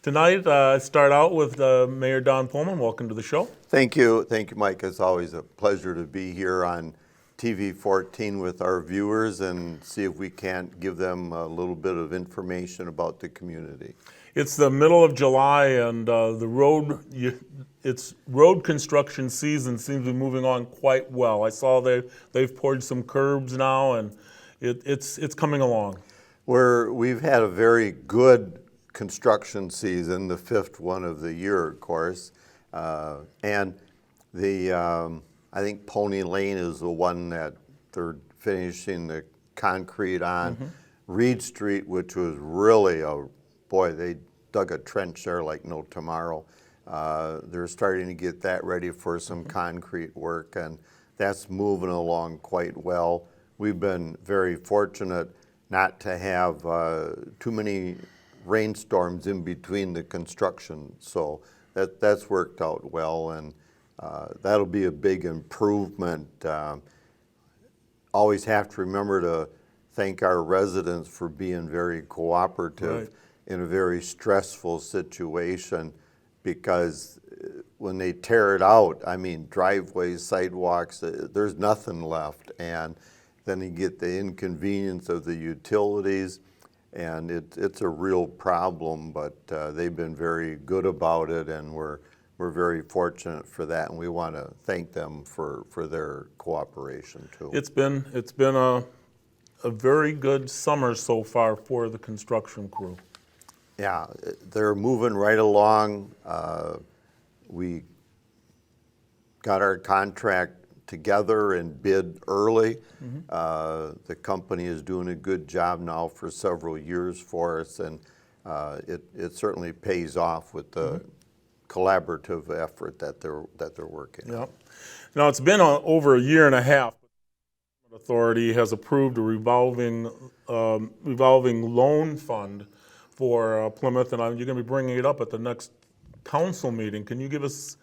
Tonight, start out with Mayor Don Pullman. Welcome to the show. Thank you, Mike. It's always a pleasure to be here on TV 14 with our viewers and see if we can't give them a little bit of information about the community. It's the middle of July, and it's road construction season seems to be moving on quite well. I saw they've poured some curbs now, and it's coming along. We've had a very good construction season, the fifth one of the year, of course, and I think Pony Lane is the one that they're finishing the concrete on. Mm-hmm. Reed Street, which was really they dug a trench there like no tomorrow. They're starting to get that ready for some concrete work, and that's moving along quite well. We've been very fortunate not to have too many rainstorms in between the construction, so that's worked out well, and that'll be a big improvement. Always have to remember to thank our residents for being very cooperative in a very stressful situation, because when they tear it out, I mean, driveways, sidewalks, there's nothing left, and then you get the inconvenience of the utilities, and it's a real problem, but they've been very good about it, and we're very fortunate for that, and we want to thank them for their cooperation too. It's been a very good summer so far for the construction crew. Yeah, they're moving right along. We got our contract together and bid early. Mm-hmm. The company is doing a good job now for several years for us, and it certainly pays off with the collaborative effort that they're working. Yeah. Now it's been over a year and a half. The authority has approved a revolving loan fund for Plymouth, and you're going to be bringing it up at the next council meeting. Can you give us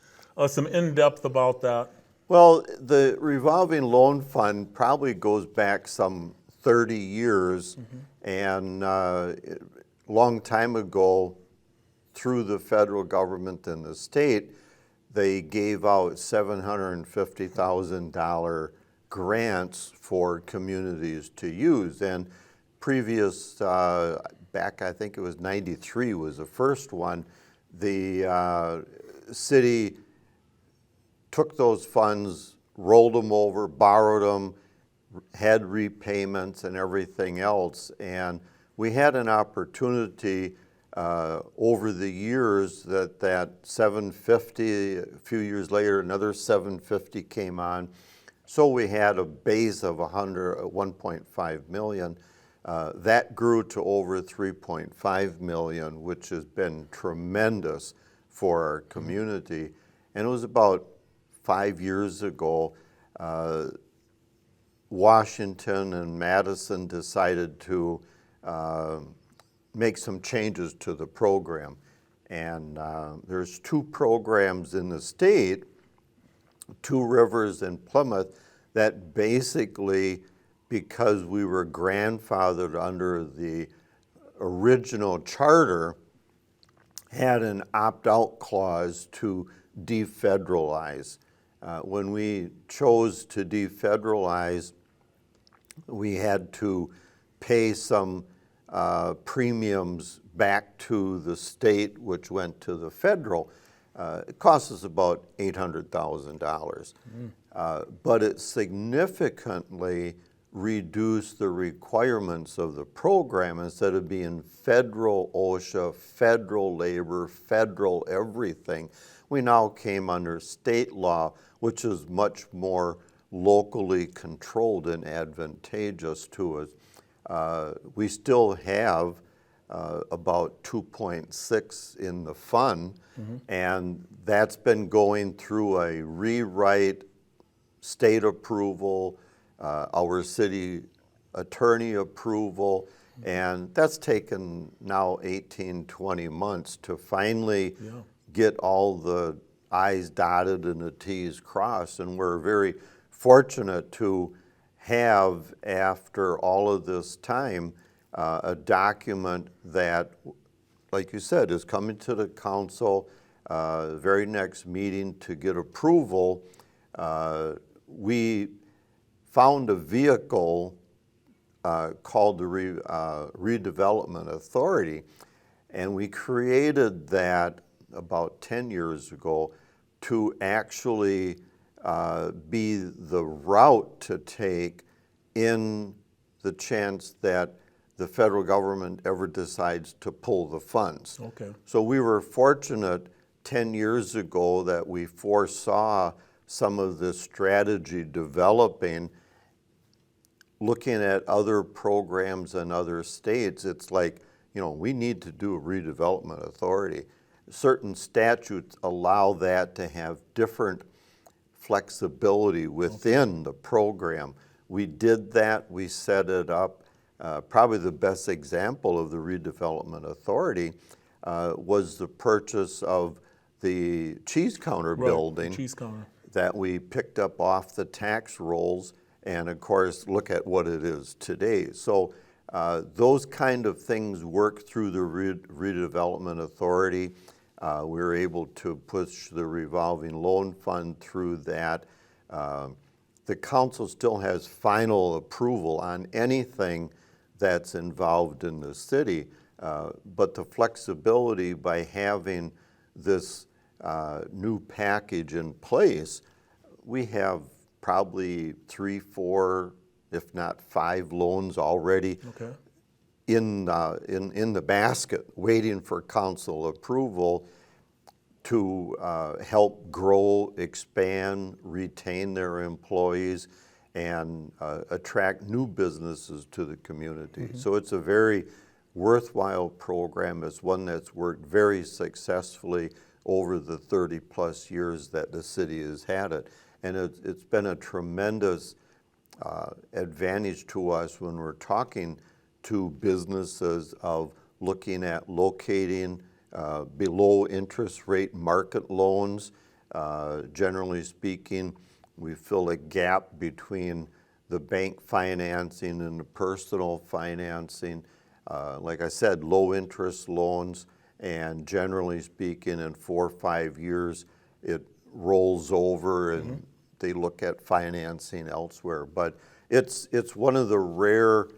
some in-depth about that? Well, the revolving loan fund probably goes back some 30 years, and a long time ago, through the federal government and the state, they gave out $750,000 grants for communities to use. And previous, back I think it was 93 was the first one, the city took those funds, rolled them over, borrowed them, had repayments and everything else. And we had an opportunity over the years that 750, a few years later, another 750 came on. So we had a base of 1.5 million. That grew to over 3.5 million, which has been tremendous for our community. And it was about 5 years ago, Washington and Madison decided to make some changes to the program. And there's two programs in the state, Two Rivers and Plymouth, that basically, because we were grandfathered under the original charter, had an opt-out clause to defederalize. When we chose to defederalize, we had to pay some premiums back to the state, which went to the federal. It cost us about $800,000. But it significantly reduced the requirements of the program. Instead of being federal OSHA, federal labor, federal everything, we now came under state law, which is much more locally controlled and advantageous to us. We still have about 2.6 in the fund, and that's been going through a rewrite, state approval, our city attorney approval, and that's taken now 18, 20 months to finally get all the I's dotted and the T's crossed, and we're very fortunate to have, after all of this time, a document that like you said, is coming to the council, very next meeting to get approval. We found a vehicle called the Redevelopment Authority, and we created that about 10 years ago to actually be the route to take in the chance that the federal government ever decides to pull the funds. Okay. So we were fortunate 10 years ago that we foresaw some of this strategy developing. Looking at other programs in other states, it's like, we need to do a redevelopment authority. Certain statutes allow that to have different flexibility within the program. We did that, we set it up. Probably the best example of the redevelopment authority was the purchase of the cheese counter building. The cheese counter. That we picked up off the tax rolls, and of course, look at what it is today. So those kind of things work through the redevelopment authority. We were able to push the revolving loan fund through that. The council still has final approval on anything that's involved in the city, but the flexibility by having this new package in place, we have probably 3, 4, if not 5 loans already in the basket, waiting for council approval to help grow, expand, retain their employees, and attract new businesses to the community. So it's a very worthwhile program. It's one that's worked very successfully over the 30-plus years that the city has had it. And it's been a tremendous advantage to us when we're talking to businesses of looking at locating below interest rate market loans. Generally speaking, we fill a gap between the bank financing and the personal financing. Like I said, low interest loans, and generally speaking, in 4 or 5 years, it rolls over and they look at financing elsewhere. But it's one of the rare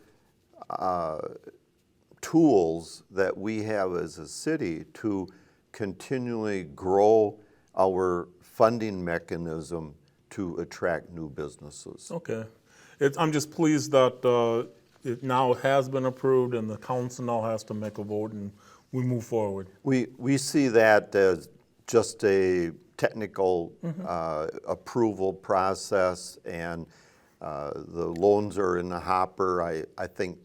tools that we have as a city to continually grow our funding mechanism to attract new businesses. Okay. I'm just pleased that it now has been approved and the council now has to make a vote and we move forward. We see that as just a technical approval process, and the loans are in the hopper. I think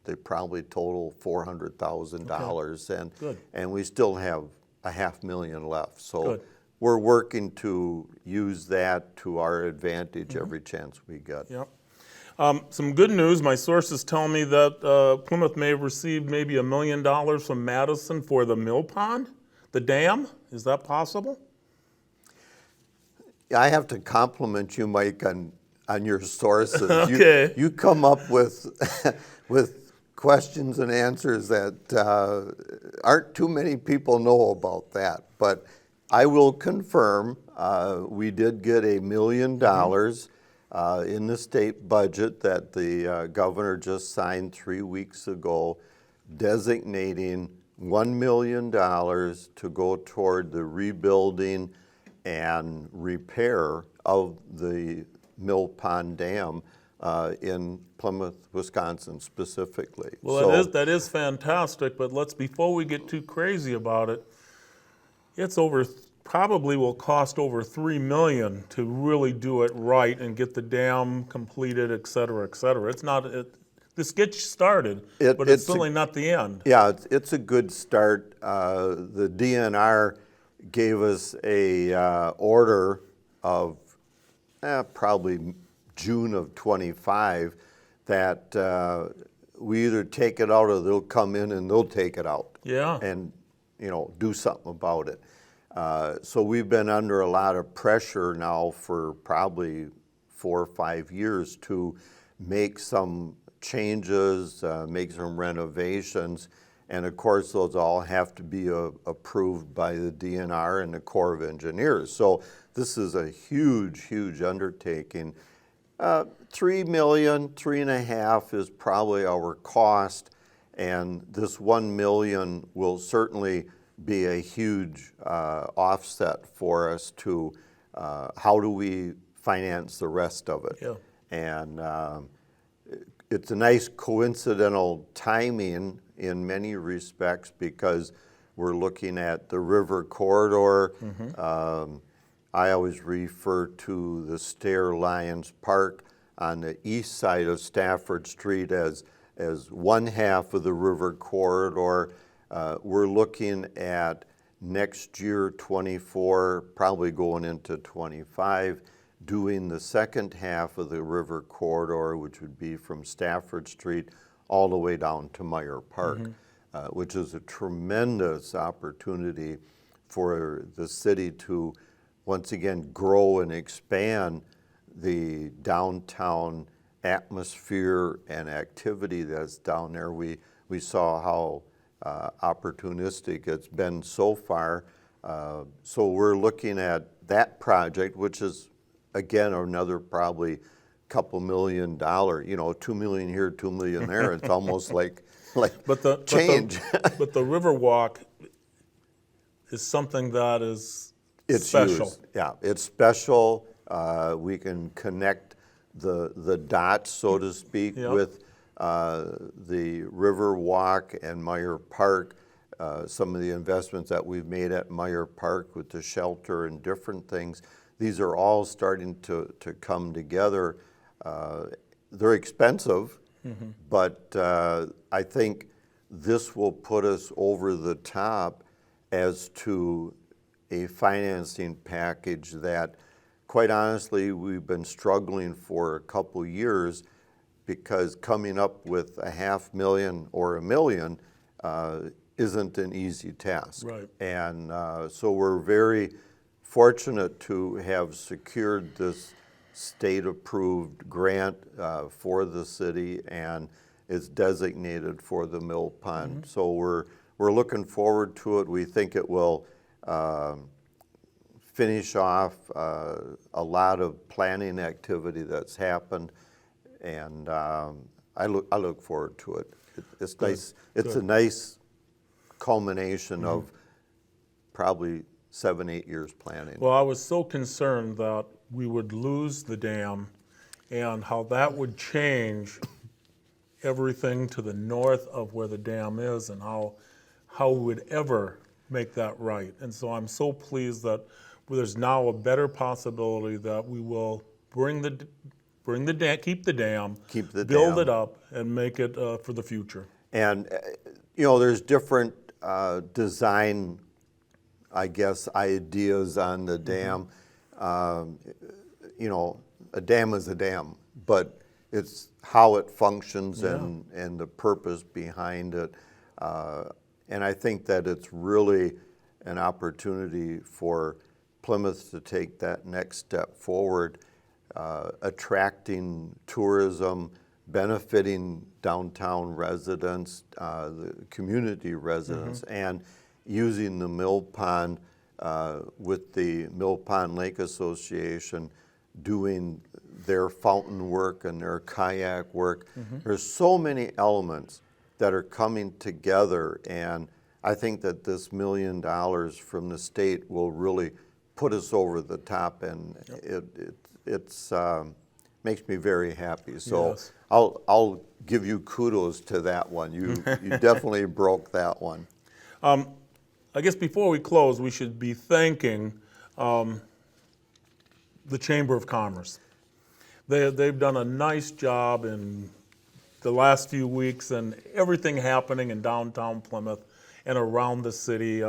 they probably total $400,000, and we still have $500,000 left. So we're working to use that to our advantage every chance we get. Yep. Some good news. My sources tell me that Plymouth may have received maybe $1 million from Madison for the mill pond, the dam. Is that possible? I have to compliment you, Mike, on your sources. Okay. You come up with with questions and answers that aren't too many people know about that. But I will confirm we did get $1 million in the state budget that the governor just signed 3 weeks ago, designating $1 million to go toward the rebuilding and repair of the Mill Pond Dam in Plymouth, Wisconsin specifically. Well, that is fantastic, but before we get too crazy about it, it's probably will cost over $3 million to really do it right and get the dam completed, et cetera, et cetera. It's not, this gets you started, but it's certainly not the end. Yeah, it's a good start. The DNR gave us a order of probably June of 25 that we either take it out or they'll come in and they'll take it out. Yeah. And do something about it. So we've been under a lot of pressure now for probably 4 or 5 years to make some changes, make some renovations, And of course, those all have to be approved by the DNR and the Corps of Engineers. So this is a huge, huge undertaking. 3 million, 3.5 is probably our cost, and this 1 million will certainly be a huge offset for us to how do we finance the rest of it. Yeah. And it's a nice coincidental timing in many respects because we're looking at the river corridor. I always refer to the Stair Lions Park on the east side of Stafford Street as one half of the river corridor. We're looking at next year, 24, probably going into 25, doing the second half of the river corridor, which would be from Stafford Street all the way down to Meyer Park, which is a tremendous opportunity for the city to once again grow and expand the downtown atmosphere and activity that's down there. We saw how opportunistic it's been so far. So we're looking at that project, which is again another probably $2 million, $2 million here, $2 million there. It's almost like change. But the Riverwalk is something that is It's special. used. Yeah, it's special. We can connect the dots, so to speak, Yep. with the Riverwalk and Meyer Park. Some of the investments that we've made at Meyer Park with the shelter and different things, these are all starting to come together. They're expensive, but I think this will put us over the top as to a financing package that, quite honestly, we've been struggling for a couple years because coming up with $500,000 or $1 million isn't an easy task. Right. And so we're very fortunate to have secured this state-approved grant for the city, and it's designated for the Mill Pond. So we're looking forward to it. We think it will finish off a lot of planning activity that's happened, and I look forward to it. It's nice. It's a nice culmination of probably 7-8 years planning. Well, I was so concerned that we would lose the dam and how that would change everything to the north of where the dam is and how we would ever make that right. And so I'm so pleased that there's now a better possibility that we will bring the dam, keep the dam, build it up, and make it for the future. And there's different design, I guess, ideas on the dam. A dam is a dam, but it's how it functions and the purpose behind it. And I think that it's really an opportunity for Plymouth to take that next step forward, attracting tourism, benefiting downtown residents, the community residents, and using the Mill Pond with the Mill Pond Lake Association doing their fountain work and their kayak work. There's so many elements that are coming together, and I think that this $1 million from the state will really put us over the top, and it's makes me very happy. So Yes. I'll give you kudos to that one. You definitely broke that one. I guess before we close, we should be thanking the Chamber of Commerce. They've done a nice job in the last few weeks and everything happening in downtown Plymouth and around the city.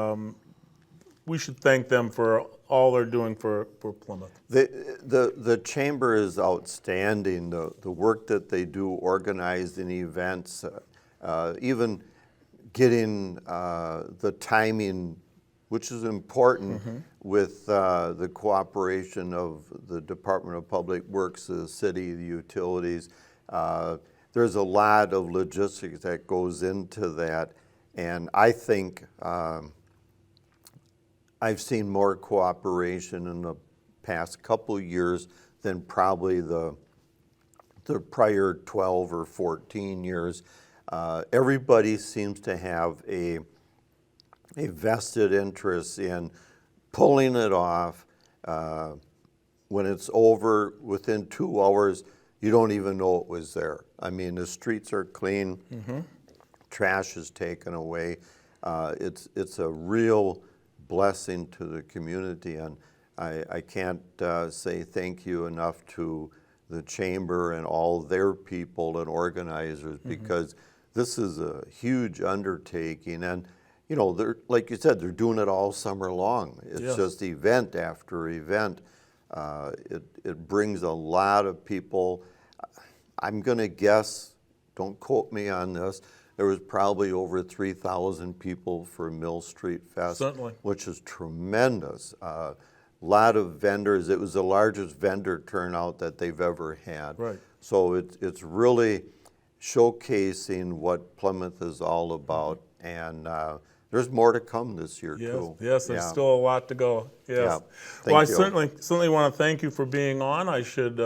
We should thank them for all they're doing for Plymouth. The chamber is outstanding. The work that they do organizing events, even getting the timing, which is important, with the cooperation of the Department of Public Works, the city, the utilities. There's a lot of logistics that goes into that, And I think I've seen more cooperation in the past couple years than probably the prior 12 or 14 years. Everybody seems to have a vested interest in pulling it off. When it's over, within 2 hours, you don't even know it was there. I mean, the streets are clean, trash is taken away. It's a real blessing to the community, and I can't say thank you enough to the chamber and all their people and organizers, because this is a huge undertaking. And you know, they're, like you said, they're doing it all summer long. It's just event after event. It brings a lot of people. I'm going to guess, don't quote me on this, there was probably over 3,000 people for Mill Street Fest, Certainly. which is tremendous. A lot of vendors. It was the largest vendor turnout that they've ever had. Right. So it's really showcasing what Plymouth is all about, and there's more to come this year too. Yes, there's still a lot to go. Yes. Yeah. Well, Thank I you. certainly want to thank you for being on. I should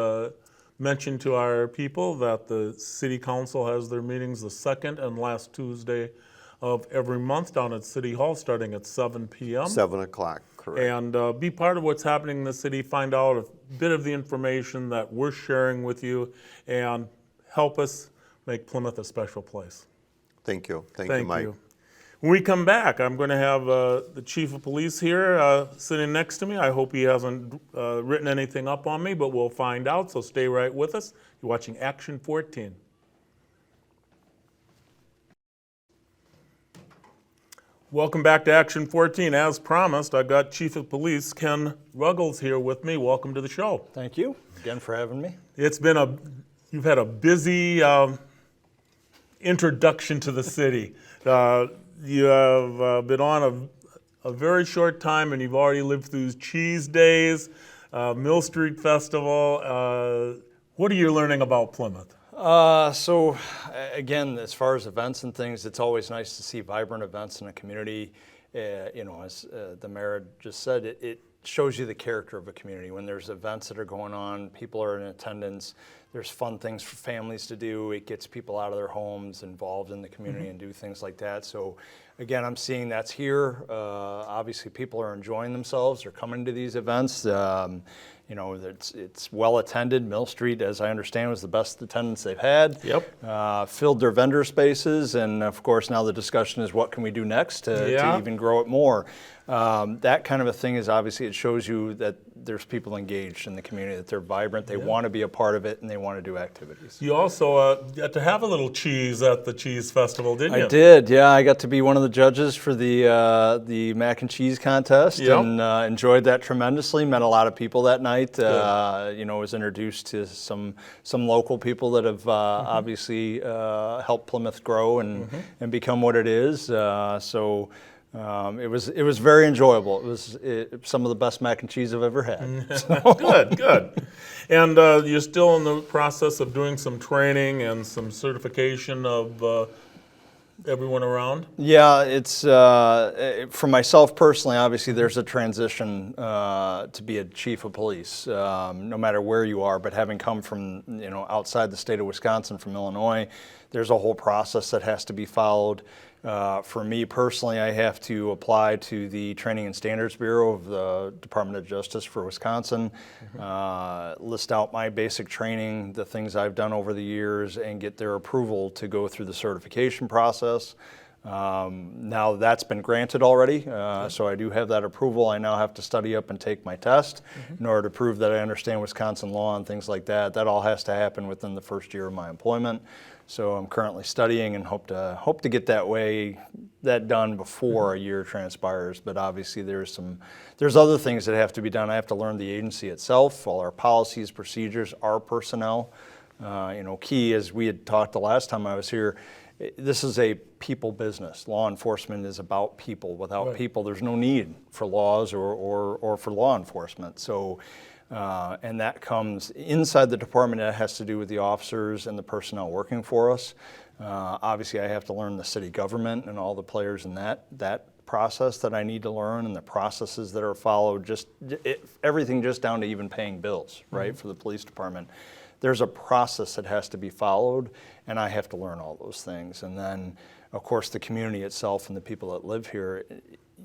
mention to our people that the City Council has their meetings the second and last Tuesday of every month down at City Hall, starting at 7 p.m. 7 o'clock, correct. And be part of what's happening in the city, find out a bit of the information that we're sharing with you, and help us make Plymouth a special place. Thank you. Thank you, Mike. When we come back, I'm going to have the Chief of Police here sitting next to me. I hope he hasn't written anything up on me, but we'll find out, so stay right with us. You're watching Action 14. Welcome back to Action 14. As promised, I've got Chief of Police Ken Ruggles here with me. Welcome to the show. Thank you again for having me. You've had a busy introduction to the city. You have been on a very short time, and you've already lived through Cheese Days, Mill Street Festival. What are you learning about Plymouth? So again, as far as events and things, it's always nice to see vibrant events in a community. You know, as the mayor just said, it shows you the character of a community. When there's events that are going on, people are in attendance, there's fun things for families to do. It gets people out of their homes, involved in the community, and do things like that. So again, I'm seeing that's here. Obviously, people are enjoying themselves. They're coming to these events. You know, it's well attended. Mill Street, as I understand, was the best attendance they've had. Yep. Filled their vendor spaces, and of course now the discussion is what can we do next to even grow it more. That kind of a thing is obviously, it shows you that there's people engaged in the community, that they're vibrant, they want to be a part of it, and they want to do activities. You also got to have a little cheese at the Cheese Festival, didn't you? I did, yeah. I got to be one of the judges for the mac and cheese contest, and enjoyed that tremendously. Met a lot of people that night. You know, was introduced to some local people that have obviously helped Plymouth grow and become what it is. It was very enjoyable. It was some of the best mac and cheese I've ever had. Good. And you're still in the process of doing some training and some certification of everyone around? Yeah, it's for myself personally. Obviously, there's a transition to be a chief of police, no matter where you are. But having come from outside the state of Wisconsin, from Illinois, there's a whole process that has to be followed. For me personally, I have to apply to the Training and Standards Bureau of the Department of Justice for Wisconsin, list out my basic training, the things I've done over the years, and get their approval to go through the certification process. Now that's been granted already, so I do have that approval. I now have to study up and take my test in order to prove that I understand Wisconsin law and things like that. That all has to happen within the first year of my employment. So I'm currently studying and hope to get that done before a year transpires. But obviously there's other things that have to be done. I have to learn the agency itself, all our policies, procedures, our personnel. Key, as we had talked the last time I was here, this is a people business. Law enforcement is about people. Without people, there's no need for laws or for law enforcement. So. And that comes inside the department. That has to do with the officers and the personnel working for us. Obviously, I have to learn the city government and all the players in that process that I need to learn, and the processes that are followed, everything just down to even paying bills, right, for the police department. There's a process that has to be followed, and I have to learn all those things. And then, of course, the community itself and the people that live here,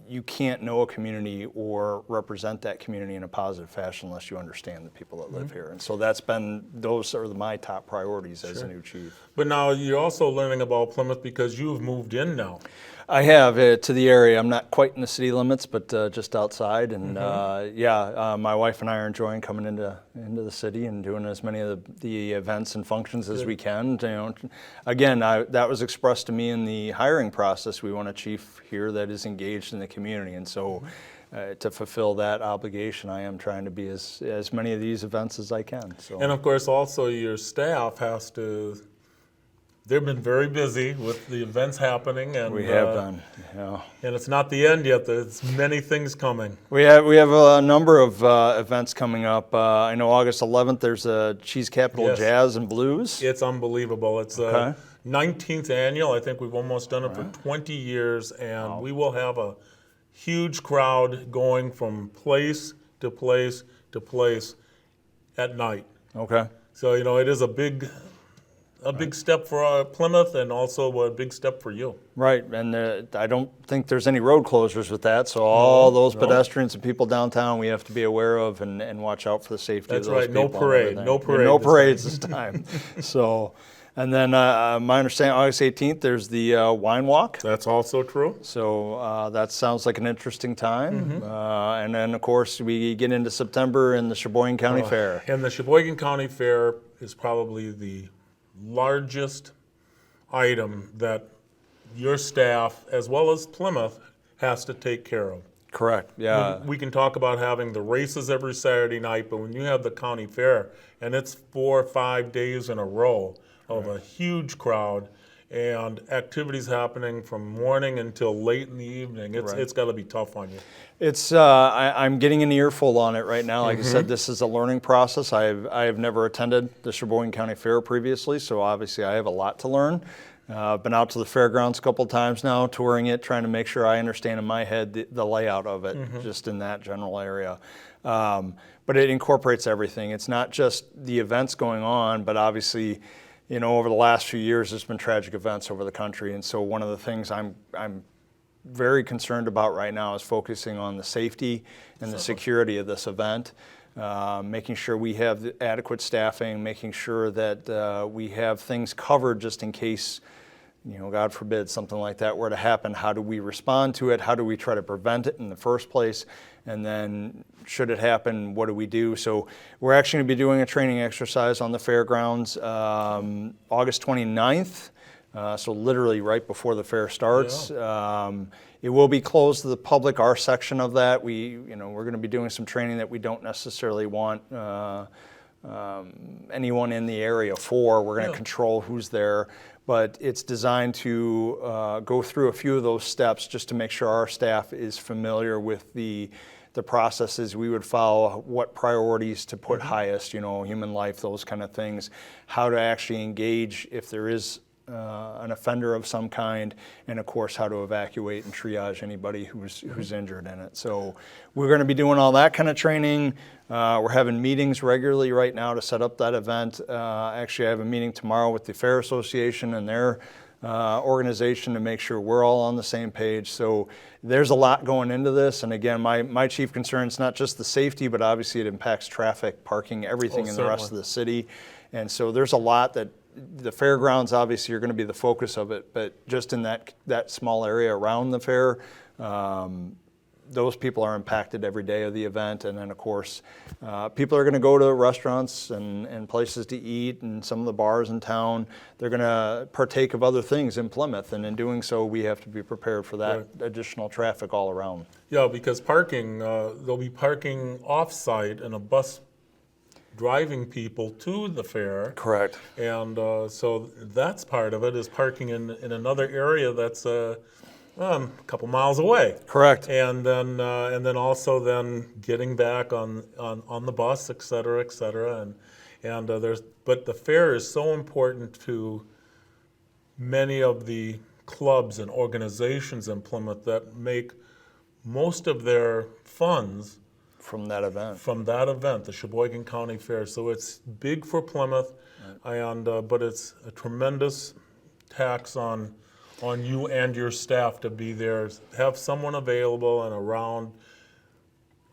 you can't know a community or represent that community in a positive fashion unless you understand the people that live here. And so those are my top priorities as a new chief. But now you're also learning about Plymouth because you've moved in now. I have to the area. I'm not quite in the city limits, but just outside. And my wife and I are enjoying coming into the city and doing as many of the events and functions as we can. You know, again, that was expressed to me in the hiring process. We want a chief here that is engaged in the community, and so to fulfill that obligation, I am trying to be as many of these events as I can. So. And of course, also your staff has to. They've been very busy with the events happening, and we have done. Yeah. And it's not the end yet. There's many things coming. We have a number of events coming up. I know August 11th. There's a Cheese Capital Jazz and Blues. It's unbelievable. It's 19th annual. I think we've almost done it for 20 years, and we will have a huge crowd going from place to place to place at night. Okay. So it is a big step for Plymouth, and also a big step for you. Right, and I don't think there's any road closures with that, so all those pedestrians and people downtown we have to be aware of and watch out for the safety of those people. That's right, no parade. No parades this time. So, and then my understanding, August 18th, there's the wine walk. That's also true. So that sounds like an interesting time. And then, of course, we get into September in the Sheboygan County Fair. And the Sheboygan County Fair is probably the largest item that your staff, as well as Plymouth, has to take care of. Correct, yeah. We can talk about having the races every Saturday night, but when you have the county fair, and it's 4 or 5 days in a row of a huge crowd, and activities happening from morning until late in the evening, it's got to be tough on you. It's I'm getting an earful on it right now. Like I said, this is a learning process. I have never attended the Sheboygan County Fair previously, so obviously I have a lot to learn. I've been out to the fairgrounds a couple times now, touring it, trying to make sure I understand in my head the layout of it, just in that general area. But it incorporates everything. It's not just the events going on, but obviously, over the last few years, there's been tragic events over the country, and so one of the things I'm very concerned about right now is focusing on the safety and the security of this event, making sure we have the adequate staffing, making sure that we have things covered just in case, God forbid, something like that were to happen. How do we respond to it? How do we try to prevent it in the first place? And then, should it happen, what do we do? So we're actually going to be doing a training exercise on the fairgrounds August 29th. So literally right before the fair starts. It will be closed to the public, our section of that. We're going to be doing some training that we don't necessarily want anyone in the area for. We're going to control who's there. But it's designed to go through a few of those steps just to make sure our staff is familiar with the processes we would follow, what priorities to put highest, human life, those kind of things, how to actually engage if there is an offender of some kind, and of course how to evacuate and triage anybody who's injured in it. So we're going to be doing all that kind of training. We're having meetings regularly right now to set up that event. Actually, I have a meeting tomorrow with the Fair Association and their organization to make sure we're all on the same page. So there's a lot going into this, and again, my chief concern is not just the safety, but obviously it impacts traffic, parking, everything in the rest of the city. And so there's a lot that the fairgrounds obviously are going to be the focus of it, but just in that small area around the fair, those people are impacted every day of the event. And then of course, people are going to go to restaurants and places to eat, and some of the bars in town. They're going to partake of other things in Plymouth, and in doing so, we have to be prepared for that additional traffic all around. Yeah, because parking, they'll be parking off-site in a bus driving people to the fair. Correct. And so that's part of it, is parking in another area that's a couple miles away. Correct. And then also getting back on the bus, et cetera, and but the fair is so important to many of the clubs and organizations in Plymouth that make most of their funds From that event. from that event, the Sheboygan County Fair. So it's big for Plymouth, and but it's a tremendous tax on you and your staff to be there, have someone available and around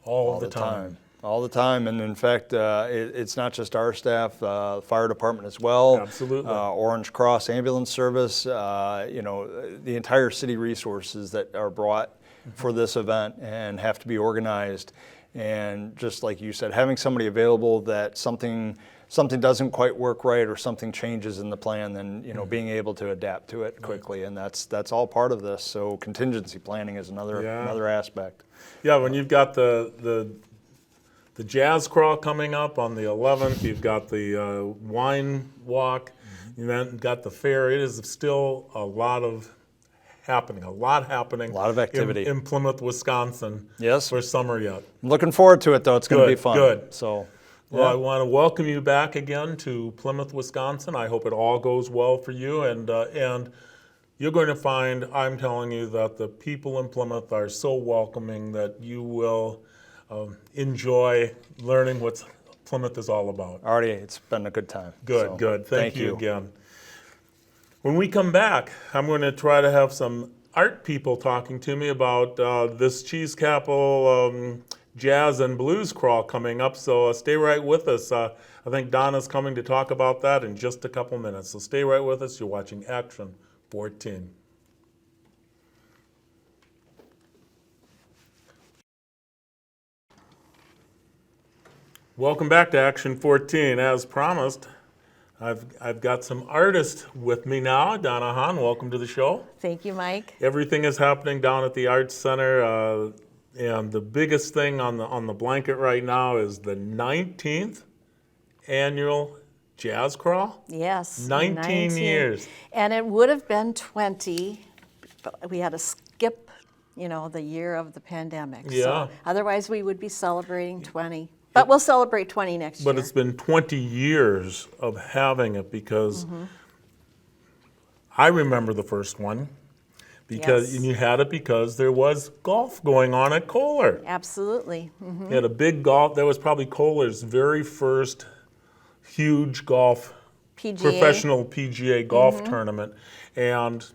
all the time. All the time, and in fact, it's not just our staff, the fire department as well. Absolutely. Orange Cross Ambulance Service, you know, the entire city resources that are brought for this event and have to be organized. And just like you said, having somebody available that something doesn't quite work right or something changes in the plan, then, you know, being able to adapt to it quickly, and that's all part of this. So contingency planning is another aspect. Yeah, when you've got the jazz crawl coming up on the 11th, you've got the wine walk, you've then got the fair. It is still a lot happening. A lot of activity in Plymouth, Wisconsin. Yes. For summer yet. I'm looking forward to it, though. It's going to be fun. Good. So, well, I want to welcome you back again to Plymouth, Wisconsin. I hope it all goes well for you, and you're going to find, I'm telling you, that the people in Plymouth are so welcoming that you will enjoy learning what Plymouth is all about. already, it's been a good time. Good, So, good. Thank you again. When we come back, I'm going to try to have some art people talking to me about this Cheese Capital Jazz and Blues Crawl coming up, so stay right with us. I think Donna's coming to talk about that in just a couple minutes, so stay right with us. You're watching Action 14. Welcome back to Action 14. As promised, I've got some artists with me now. Donna Hahn, welcome to the show. Thank you, Mike. Everything is happening down at the Arts Center, and the biggest thing on the blanket right now is the 19th annual Jazz Crawl. Yes. 19 years. And it would have been 20, but we had to skip, you know, the year of the pandemic. Yeah. So otherwise, we would be celebrating 20. But we'll celebrate 20 next year. But it's been 20 years of having it, because I remember the first one, because Yes. you had it because there was golf going on at Kohler. Absolutely. You had a big golf. That was probably Kohler's very first huge golf, PGA. professional PGA golf tournament. And,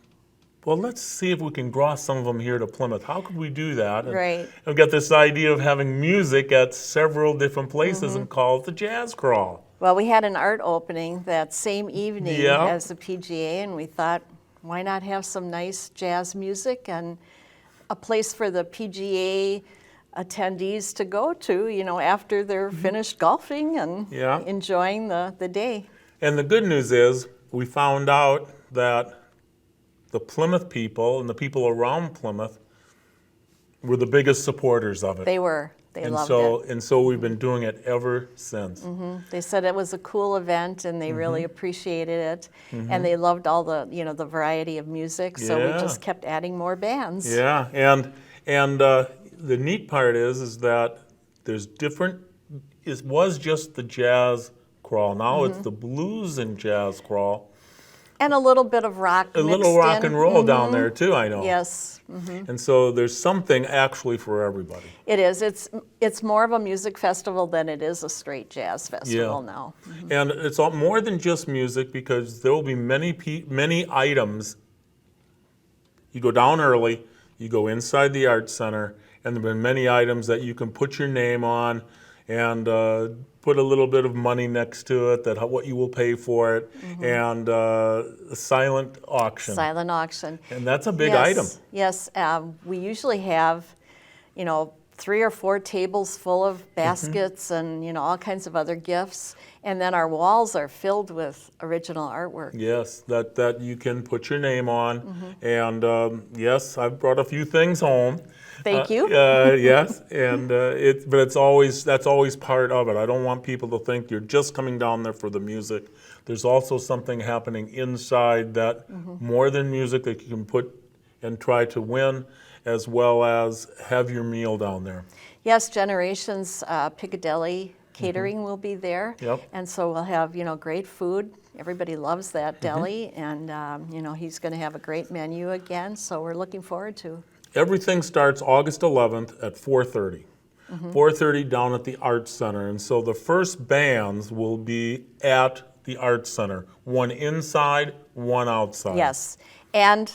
well, let's see if we can draw some of them here to Plymouth. How could we do that? And Right. I've got this idea of having music at several different places and call it the Jazz Crawl. Well, we had an art opening that same evening Yeah. as the PGA, and we thought, why not have some nice jazz music and a place for the PGA attendees to go to, you know, after they're finished golfing and Yeah. enjoying the day. And the good news is, we found out that the Plymouth people and the people around Plymouth were the biggest supporters of it. They were. They and loved so it. and so we've been doing it ever since. They said it was a cool event, and they really appreciated it, and they loved all the, you know, the variety of music. So we Yeah. just kept adding more bands. Yeah, and the neat part is that there's different. It was just the jazz crawl. Now it's the blues and jazz crawl. And a little bit of rock. A little mixed rock in. and roll down there too, I know. Yes, And so there's something actually for everybody. it is. It's more of a music festival than it is a straight jazz festival now. And it's all, more than just music, because there will be many items. You go down early, you go inside the Arts Center, and there have been many items that you can put your name on and put a little bit of money next to it, that what you will pay for it, and a silent auction. Silent auction. And that's a big Yes, item. Yes, we usually have, you know, 3 or 4 tables full of baskets and, you know, all kinds of other gifts. And then our walls are filled with original artwork. Yes, that you can put your name on. And yes, I've brought a few things home. Thank you. Yes, and but that's always part of it. I don't want people to think you're just coming down there for the music. There's also something happening inside that, more than music, that you can put and try to win, as well as have your meal down there. Yes, Generations Piccadilly Catering will be there. Yep. And so we'll have, great food. Everybody loves that deli. And, he's going to have a great menu again. So we're looking forward to. Everything starts August 11th at 4:30. 4:30 down at the Arts Center. And so the first bands will be at the Arts Center. One inside, one outside. Yes. And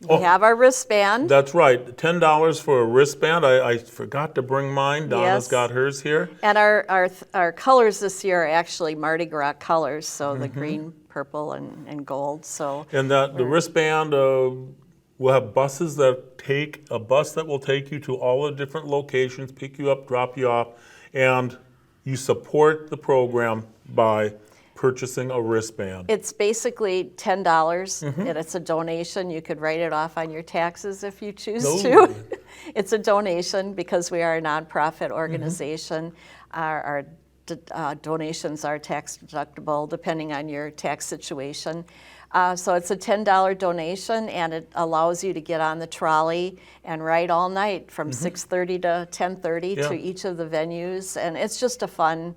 we have our wristband. That's right. $10 for a wristband. I forgot to bring mine. Donna's Yes. got hers here. And our colors this year are actually Mardi Gras colors, so the green, purple, and gold. So And the wristband, we'll have buses a bus that will take you to all the different locations, pick you up, drop you off, and you support the program by purchasing a wristband. it's basically $10, and it's a donation. You could write it off on your taxes if you choose No. to. It's a donation because we are a nonprofit organization. Our donations are tax deductible depending on your tax situation. So it's a $10 donation, and it allows you to get on the trolley and ride all night from 6:30 to 10:30 Yeah. to each of the venues, and it's just a fun,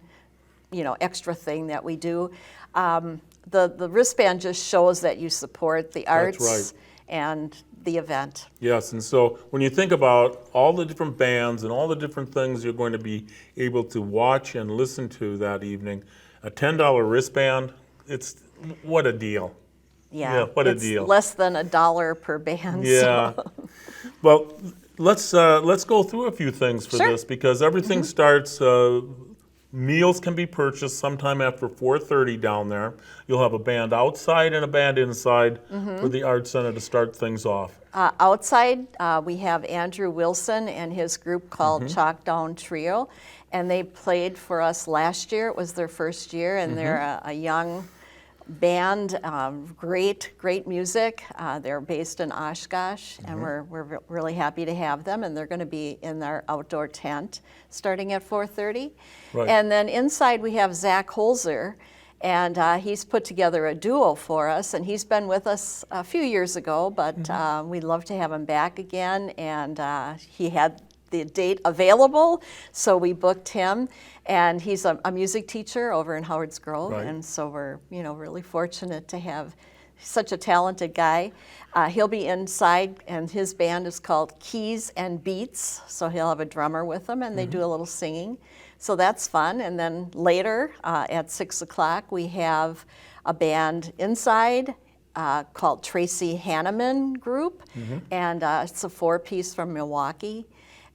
extra thing that we do. The wristband just shows that you support the arts right. and the event. Yes, and so when you think about all the different bands and all the different things you're going to be able to watch and listen to that evening, a $10 wristband, what a deal. Yeah, what a it's deal. less than $1 per band. Yeah. So. Well, let's go through a few things for Sure. this because everything starts. Meals can be purchased sometime after 4:30 down there. You'll have a band outside and a band inside for the Arts Center to start things off. Outside, we have Andrew Wilson and his group called Chalk Down Trio, and they played for us last year. It was their first year, and they're a young band, great music. They're based in Oshkosh, and we're really happy to have them, and they're going to be in our outdoor tent starting at 4:30. Right. And then inside we have Zach Holzer, and he's put together a duo for us, and he's been with us a few years ago, but we'd love to have him back again, and he had the date available, so we booked him, and he's a music teacher over in Howard's Grove, Right. and so we're really fortunate to have such a talented guy. He'll be inside, and his band is called Keys and Beats, so he'll have a drummer with him, and they do a little singing, so that's fun. And then later at 6 o'clock, we have a band inside called Tracy Hanneman Group, and it's a 4-piece from Milwaukee.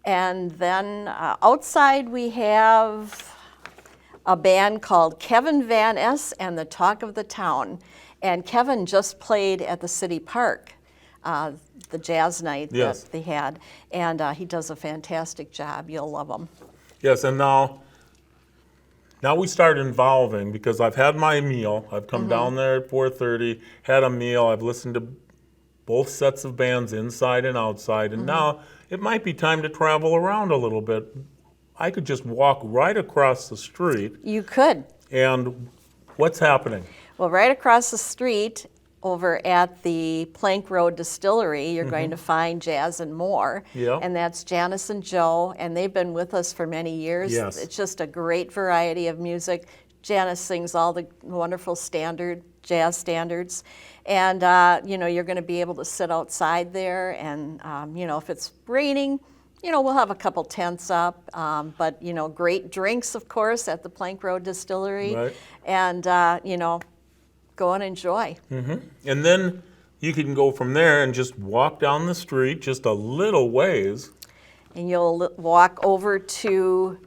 And then outside we have a band called Kevin Van Ness and the Talk of the Town. And Kevin just played at the City Park, the jazz night Yes. that they had. And he does a fantastic job. You'll love him. Yes, and now we start involving because I've had my meal. I've come down there at 4:30, had a meal. I've listened to both sets of bands inside and outside, and now it might be time to travel around a little bit. I could just walk right across the street, You could. and what's happening? Well, right across the street over at the Plank Road Distillery, you're going to find Jazz and More. Yeah. And that's Janice and Joe, and they've been with us for many years. Yes. It's just a great variety of music. Janice sings all the wonderful jazz standards. And, you're going to be able to sit outside there, and, if it's raining, we'll have a couple tents up, but, great drinks, of course, at the Plank Road Distillery. Right. And, go and enjoy. And then you can go from there and just walk down the street just a little ways. And you'll walk over to,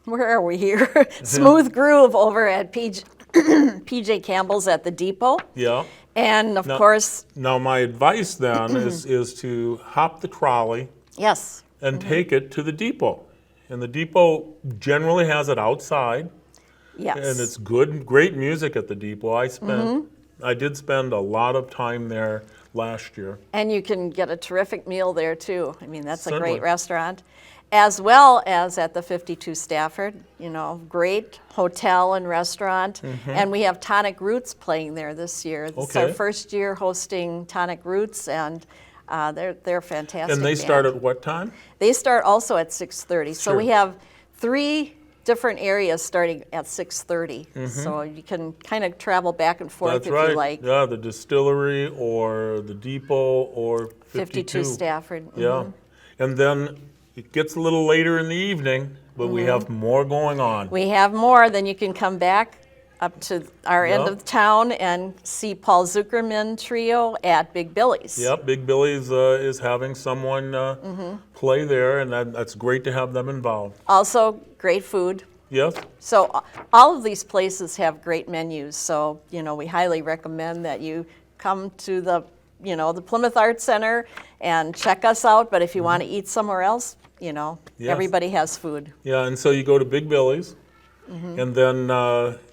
where are we here? Smooth Groove over at PJ Campbell's at the Depot. Yeah. And, of course, Now my advice then is to hop the trolley yes. and take it to the depot. And the depot generally has it outside. Yes. And it's great music at the depot. I did spend a lot of time there last year. And you can get a terrific meal there, too. I mean, that's Certainly. a great restaurant. As well as at the 52 Stafford, great hotel and restaurant. And we have Tonic Roots playing there this year. This is our Okay. first year hosting Tonic Roots, and they're fantastic. And they band. start at what time? They start also at 6:30. So Sure. we have 3 different areas starting at 6:30. So you can kind of travel back and forth That's if right. you like. Yeah, the distillery or the depot or 52 Stafford. Yeah. And then it gets a little later in the evening, but we have more going on. We have more, then you can come back up to our end Yep. of town and see Paul Zuckerman Trio at Big Billy's. Yep, Big Billy's is having someone play there, and that's great to have them involved. Also, great food. Yes? So all of these places have great menus, so, we highly recommend that you come to the Plymouth Arts Center and check us out, but if you want to eat somewhere else, Yes. everybody has food. Yeah, and so you go to Big Billy's, and then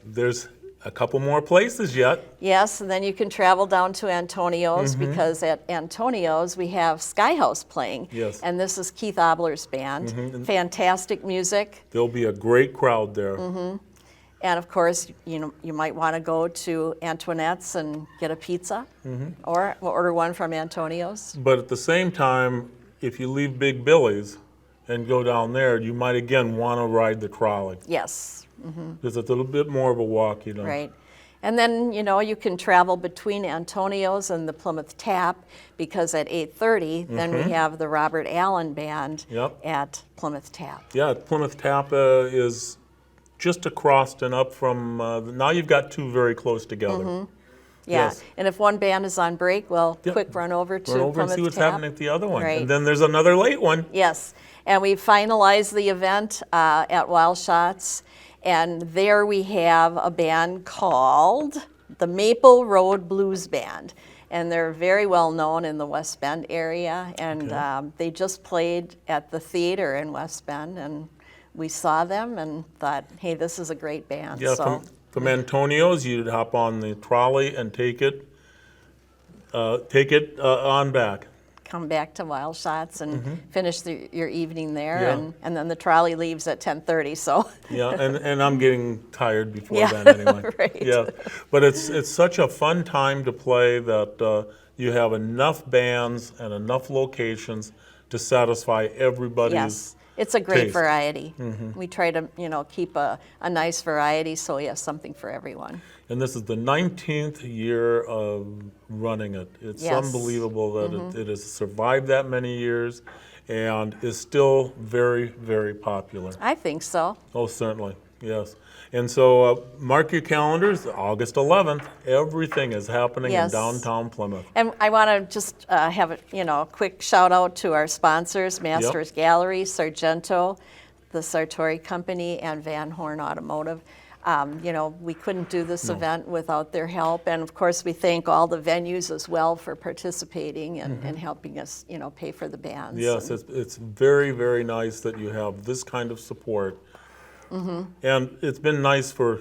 there's a couple more places yet. Yes, and then you can travel down to Antonio's because at Antonio's we have Sky House playing. Yes. And this is Keith Obler's band. Fantastic music. There'll be a great crowd there. And of course, you might want to go to Antoinette's and get a pizza or order one from Antonio's. But at the same time, if you leave Big Billy's and go down there, you might again want to ride the trolley. Yes, Because it's a little bit more of a walk, right. And then, you can travel between Antonio's and the Plymouth Tap because at 8:30, then we have the Robert Allen Band Yep. at Plymouth Tap. Yeah, Plymouth Tap is just across and up from, now you've got two very close together. Yeah, Yes. and if one band is on break, well, Yep. quick run over to Run over Plymouth and see what's Tap. happening at the other one. Right. And then there's another late one. Yes, and we finalized the event at Wild Shots, and there we have a band called the Maple Road Blues Band. And they're very well known in the West Bend area, and they just played at the theater in West Bend, and we saw them and thought, hey, this is a great band. Yeah, So from Antonio's, you'd hop on the trolley and take it on back. come back to Wild Shots and finish your evening there, Yeah. and then the trolley leaves at 10:30. So Yeah, and I'm getting tired before Yeah, then anyway. right. Yeah, but it's such a fun time to play that you have enough bands and enough locations to satisfy everybody's. yes, it's a great taste. variety. We try to keep a nice variety so we have something for everyone. And this is the 19th year of running it. It's Yes. unbelievable that it has survived that many years and is still very, very popular. I think so. Oh, certainly, yes. And so mark your calendars, August 11th, everything is happening Yes. in downtown Plymouth. And I want to just have a quick shout out to our sponsors, Masters Gallery, Sargento, the Sartori Company, and Van Horn Automotive. We couldn't do this event without their help, and of course we thank all the venues as well for participating and helping us, pay for the bands. Yes, it's very, very nice that you have this kind of support. And it's been nice for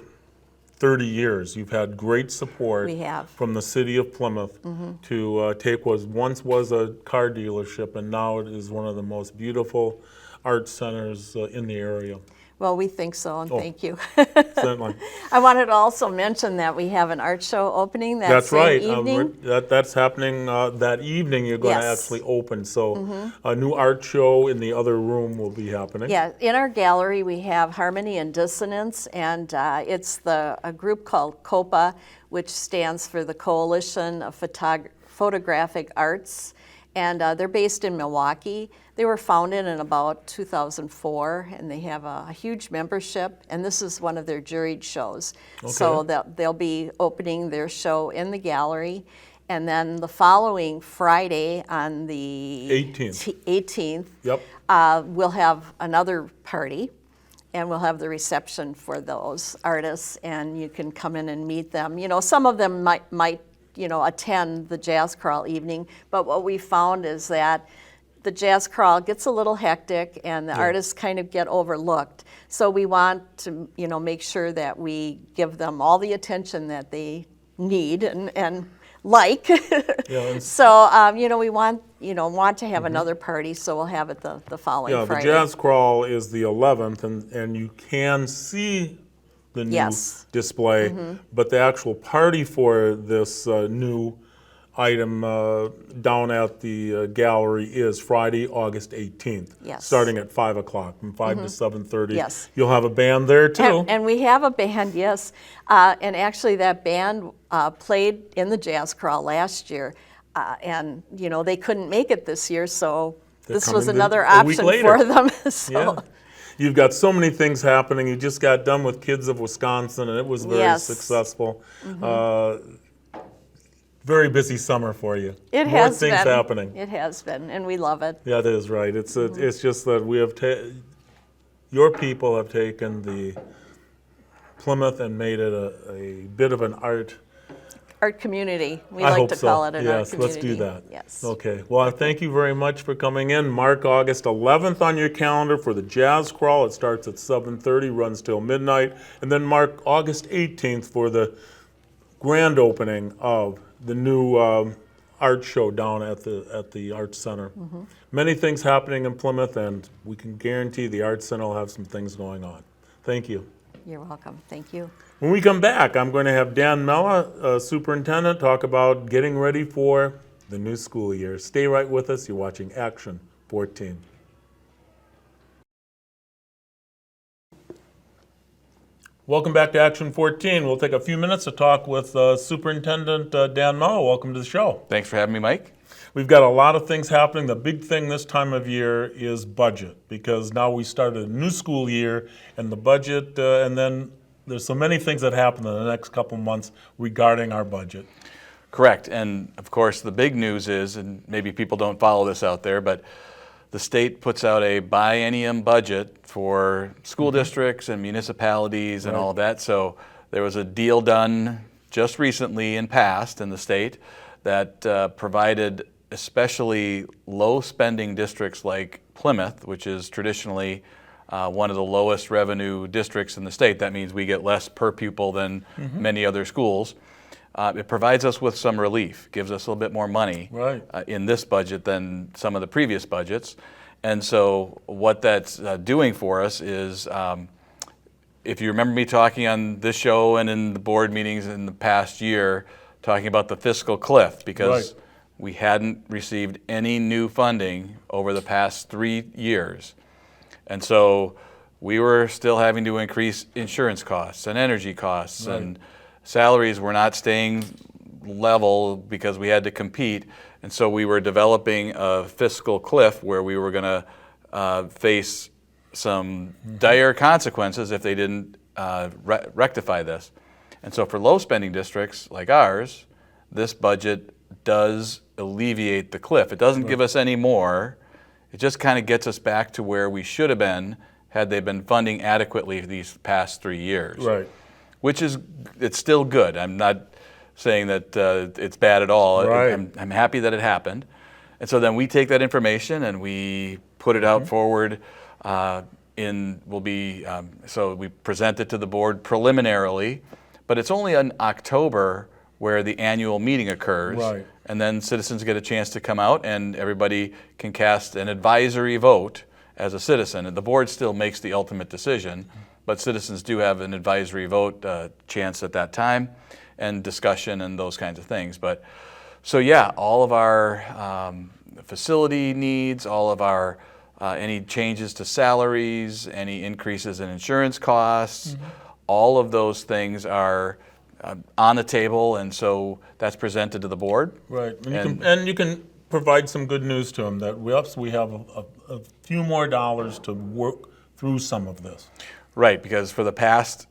30 years. You've had great support We have. from the city of Plymouth to take what once was a car dealership, and now it is one of the most beautiful art centers in the area. Well, we think so, and thank you. Certainly. I wanted to also mention that we have an art show opening that That's same right. evening. That's happening that evening. You're going to Yes. actually open. So a new art show in the other room will be happening. Yeah, in our gallery we have Harmony and Dissonance, and it's a group called COPA, which stands for the Coalition of Photographic Arts, and they're based in Milwaukee. They were founded in about 2004, and they have a huge membership, and this is one of their juried shows. So they'll be opening their show in the gallery, and then the following Friday on the 18th, Yep. we'll have another party, and we'll have the reception for those artists, and you can come in and meet them. Some of them might attend the Jazz Crawl evening, but what we found is that the Jazz Crawl gets a little hectic, and the artists kind of get overlooked. So we want to, make sure that we give them all the attention that they need and like. Yeah, So, we want to have another party, so we'll have it the following Yeah, the Friday. Jazz Crawl is the 11th, and you can see the new Yes. display, but the actual party for this new item down at the gallery is Friday, August 18th. Yes. Starting at 5 o'clock, from 5 to 7:30. Yes. You'll have a band there too. And we have a band, yes. And actually that band played in the Jazz Crawl last year. And, you know, they couldn't make it this year, so this was coming another a week option later. for them. So, Yeah. You've got so many things happening. You just got done with Kids of Wisconsin, and it was very Yes. successful. Very busy summer for you. it More has things been. happening. It has been, and we love it. Yeah, it is right. It's just that we have your people have taken the Plymouth and made it a bit of an art. Art community. We I like hope to so. call it an art Yes, community. let's do that. Yes. Okay. Well, I thank you very much for coming in. Mark August 11th on your calendar for the Jazz Crawl. It starts at 7:30, runs till midnight, and then mark August 18th for the grand opening of the new art show down at the Arts Center. Many things happening in Plymouth, and we can guarantee the Arts Center will have some things going on. Thank you. You're welcome. Thank you. When we come back, I'm going to have Dan Mella, Superintendent, talk about getting ready for the new school year. Stay right with us. You're watching Action 14. Welcome back to Action 14. We'll take a few minutes to talk with Superintendent Dan Mella. Welcome to the show. Thanks for having me, Mike. We've got a lot of things happening. The big thing this time of year is budget, because now we started a new school year, and the budget, and then there's so many things that happen in the next couple months regarding our budget. Correct. And of course, the big news is, and maybe people don't follow this out there, but the state puts out a biennium budget for school districts and municipalities and all of that. So there was a deal done just recently and passed in the state that provided especially low spending districts like Plymouth, which is traditionally one of the lowest revenue districts in the state. That means we get less per pupil than many other schools. It provides us with some relief, gives us a little bit more money in this budget than some of the previous budgets. And so what that's doing for us is, if you remember me talking on this show and in the board meetings in the past year, talking about the fiscal cliff, because we hadn't received any new funding over the past 3 years. And so we were still having to increase insurance costs and energy costs, and salaries were not staying level because we had to compete. And so we were developing a fiscal cliff where we were going to face some dire consequences if they didn't rectify this. And so for low spending districts like ours, this budget does alleviate the cliff. It doesn't give us any more. It just kind of gets us back to where we should have been had they been funding adequately these past 3 years. Right. Which is, it's still good. I'm not saying that it's bad at all. Right. I'm happy that it happened. And so then we take that information and we put it out forward so we present it to the board preliminarily, but it's only in October where the annual meeting occurs. Right. And then citizens get a chance to come out and everybody can cast an advisory vote as a citizen. And the board still makes the ultimate decision, but citizens do have an advisory vote chance at that time and discussion and those kinds of things. But so yeah, all of our facility needs, all of our any changes to salaries, any increases in insurance costs, all of those things are on the table, and so that's presented to the board. Right. And you can provide some good news to them that we have a few more dollars to work through some of this. Right, because for the past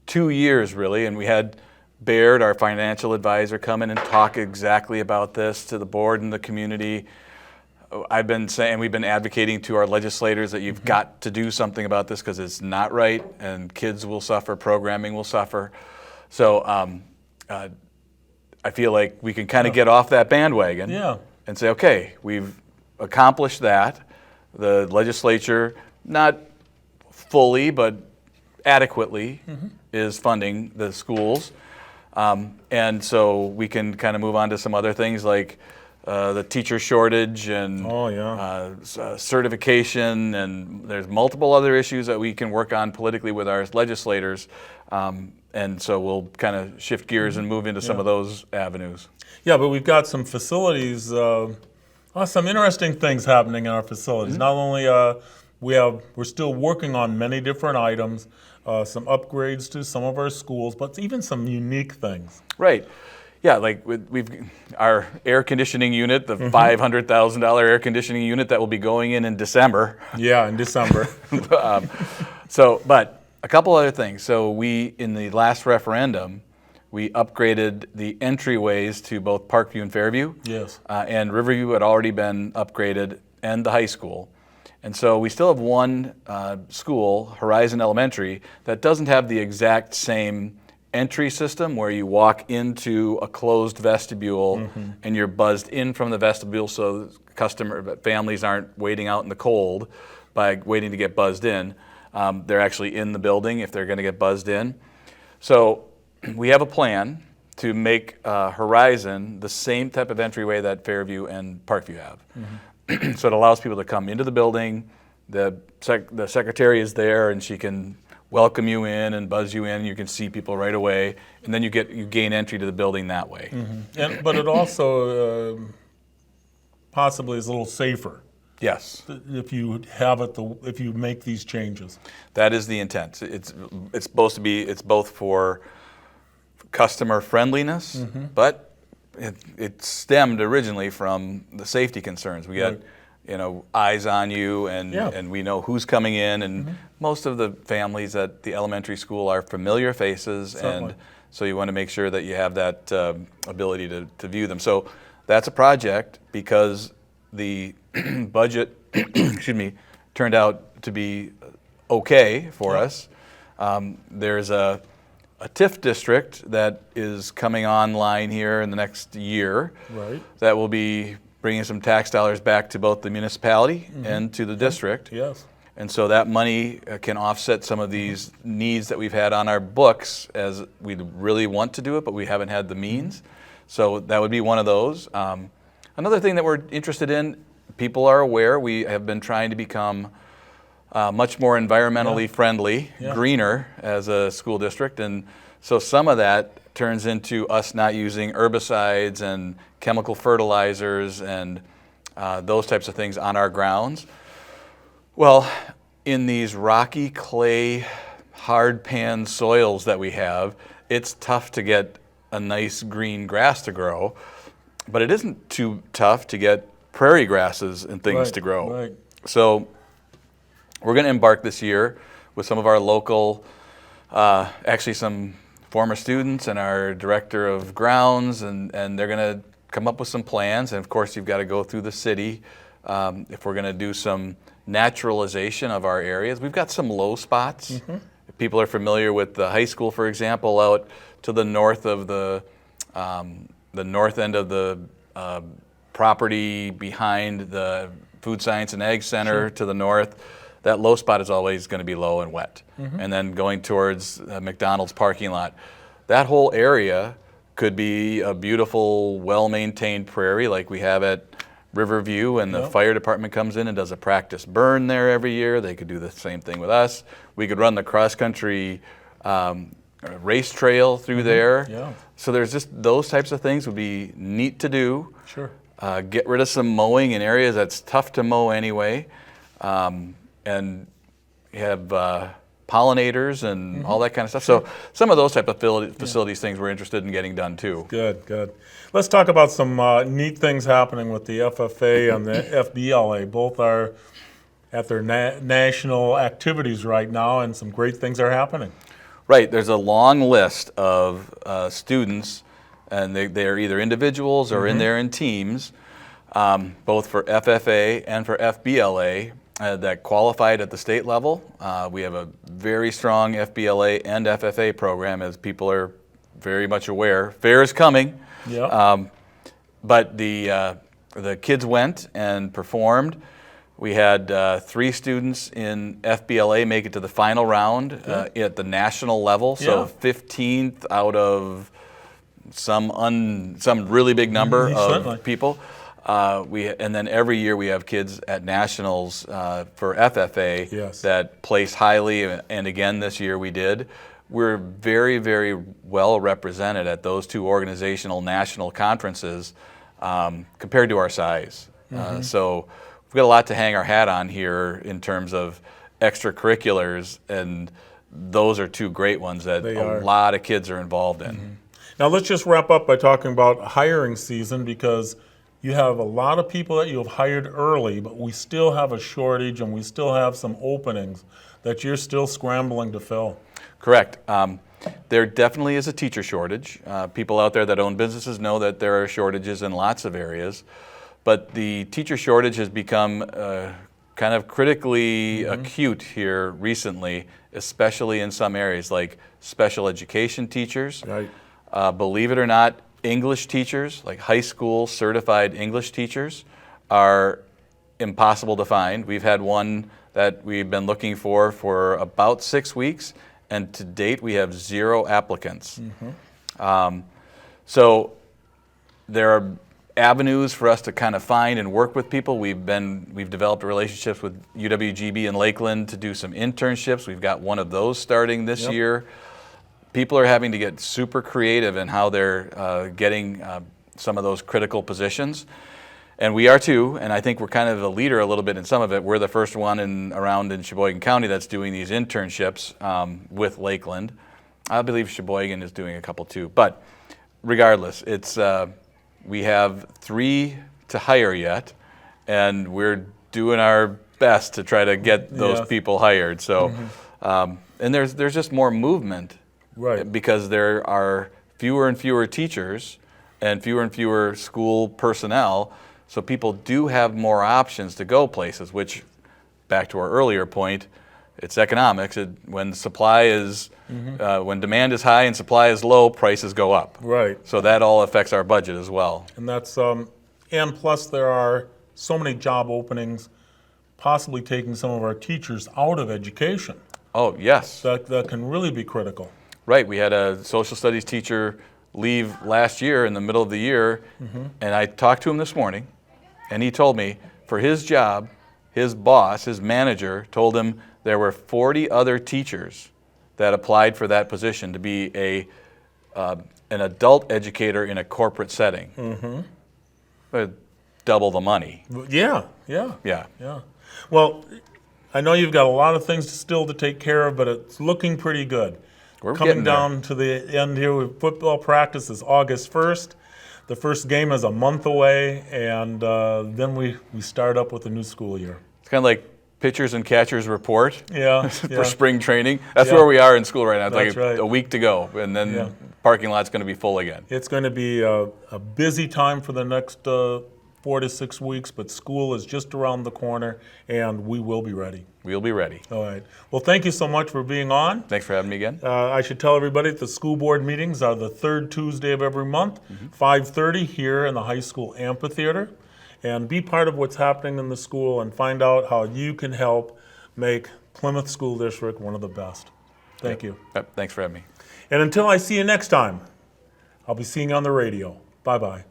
2 years, really, and we had Baird, our financial advisor, come in and talk exactly about this to the board and the community. I've been saying, we've been advocating to our legislators that you've got to do something about this because it's not right, and kids will suffer, programming will suffer. So I feel like we can kind of get off that bandwagon and say, okay, we've accomplished that. The legislature, not fully, but adequately, is funding the schools. And so we can kind of move on to some other things like the teacher shortage and Oh, yeah. certification, and there's multiple other issues that we can work on politically with our legislators. And so we'll kind of shift gears and move into some of those avenues. Yeah, but we've got some facilities, some interesting things happening in our facilities. Not only we're still working on many different items, some upgrades to some of our schools, but even some unique things. Right. Yeah, like we've our air conditioning unit, the $500,000 air conditioning unit that will be going in December. Yeah, in December. But a couple other things. So we, in the last referendum, we upgraded the entryways to both Parkview and Fairview. Yes. And Riverview had already been upgraded, and the high school. And so we still have one school, Horizon Elementary, that doesn't have the exact same entry system where you walk into a closed vestibule and you're buzzed in from the vestibule, so families aren't waiting out in the cold by waiting to get buzzed in. They're actually in the building if they're going to get buzzed in. So we have a plan to make Horizon the same type of entryway that Fairview and Parkview have. So it allows people to come into the building. The secretary is there, and she can welcome you in and buzz you in. You can see people right away, and then you gain entry to the building that way. But it also possibly is a little safer Yes, if you have it. If you make these changes. that is the intent. It's supposed to be. It's both for customer friendliness, but it stemmed originally from the safety concerns. We got, eyes on you, and we know who's coming in, and most of the families at the elementary school are familiar faces, Certainly. and so you want to make sure that you have that ability to view them. So that's a project because the budget, turned out to be okay for us. There's a TIF district that is coming online here in the next year. Right. That will be bringing some tax dollars back to both the municipality and to the district. Yes. And so that money can offset some of these needs that we've had on our books, as we really want to do it, but we haven't had the means. So that would be one of those. Another thing that we're interested in, people are aware, we have been trying to become much more environmentally friendly, greener as a school district. And so some of that turns into us not using herbicides and chemical fertilizers and those types of things on our grounds. Well, in these rocky clay, hard pan soils that we have, it's tough to get a nice green grass to grow, but it isn't too tough to get prairie grasses and things to grow. Right. So we're going to embark this year with some of our local, actually some former students and our director of grounds, and they're going to come up with some plans. And of course, you've got to go through the city if we're going to do some naturalization of our areas. We've got some low spots. If people are familiar with the high school, for example, out to the north of the north end of the property behind the Food Science and Ag Center to the north, that low spot is always going to be low and wet. And then going towards McDonald's parking lot, that whole area could be a beautiful, well-maintained prairie like we have at Riverview, and the fire department comes in and does a practice burn there every year. They could do the same thing with us. We could run the cross-country race trail through there. Yeah. So there's just those types of things would be neat to do. Sure. Get rid of some mowing in areas that's tough to mow anyway. And you have pollinators and all that kind of stuff. So some of those type of facilities things we're interested in getting done too. Good, good. Let's talk about some neat things happening with the FFA and the FBLA. Both are at their national activities right now, and some great things are happening. Right, there's a long list of students, and they're either individuals or in there in teams, both for FFA and for FBLA, that qualified at the state level. We have a very strong FBLA and FFA program, as people are very much aware. Fair is coming. Yeah. But the kids went and performed. We had 3 students in FBLA make it to the final round at the national level. So 15th out of some really big number of Certainly. people. And then every year we have kids at nationals for FFA Yes. that place highly, and again this year we did. We're very, very well represented at those two organizational national conferences compared to our size. So we've got a lot to hang our hat on here in terms of extracurriculars, and those are two great ones that They a are. lot of kids are involved in. Now let's just wrap up by talking about hiring season, because you have a lot of people that you have hired early, but we still have a shortage and we still have some openings that you're still scrambling to fill. Correct. There definitely is a teacher shortage. People out there that own businesses know that there are shortages in lots of areas, but the teacher shortage has become kind of critically acute here recently, especially in some areas like special education teachers. Right. Believe it or not, English teachers, like high school certified English teachers, are impossible to find. We've had one that we've been looking for about 6 weeks, and to date we have 0 applicants. So there are avenues for us to kind of find and work with people. We've developed relationships with UWGB in Lakeland to do some internships. We've got one of those starting this year. People are having to get super creative in how they're getting some of those critical positions. And we are too, and I think we're kind of a leader a little bit in some of it. We're the first one around in Sheboygan County that's doing these internships with Lakeland. I believe Sheboygan is doing a couple too. But regardless, we have 3 to hire yet, and we're doing our best to try to get those people hired. So, and there's just more movement. Right. Because there are fewer and fewer teachers and fewer school personnel, so people do have more options to go places, which, back to our earlier point, it's economics. When supply is, when demand is high and supply is low, prices go up. Right. So that all affects our budget as well. And that's, and plus there are so many job openings, possibly taking some of our teachers out of education. Oh, yes. That can really be critical. Right, we had a social studies teacher leave last year in the middle of the year, and I talked to him this morning, and he told me for his job, his boss, his manager, told him there were 40 other teachers that applied for that position to be an adult educator in a corporate setting. Double the money. Yeah. Yeah. Well, I know you've got a lot of things still to take care of, but it's looking pretty good. We're Coming getting there. down to the end here, with football practice is August 1st. The first game is a month away, and then we start up with the new school year. It's kind of like pitchers and catchers report Yeah. for spring training. That's Yeah. where we are in school right now. It's That's like right. a week to go, and then parking lot's going to be full again. It's going to be a busy time for the next 4 to 6 weeks, but school is just around the corner, and we will be ready. We'll be ready. All right. Well, thank you so much for being on. Thanks for having me again. I should tell everybody that the school board meetings are the 3rd Tuesday of every month, 5:30 here in the high school amphitheater. And be part of what's happening in the school and find out how you can help make Plymouth School District one of the best. Thank you. Yep, thanks for having me. And until I see you next time, I'll be seeing you on the radio. Bye-bye.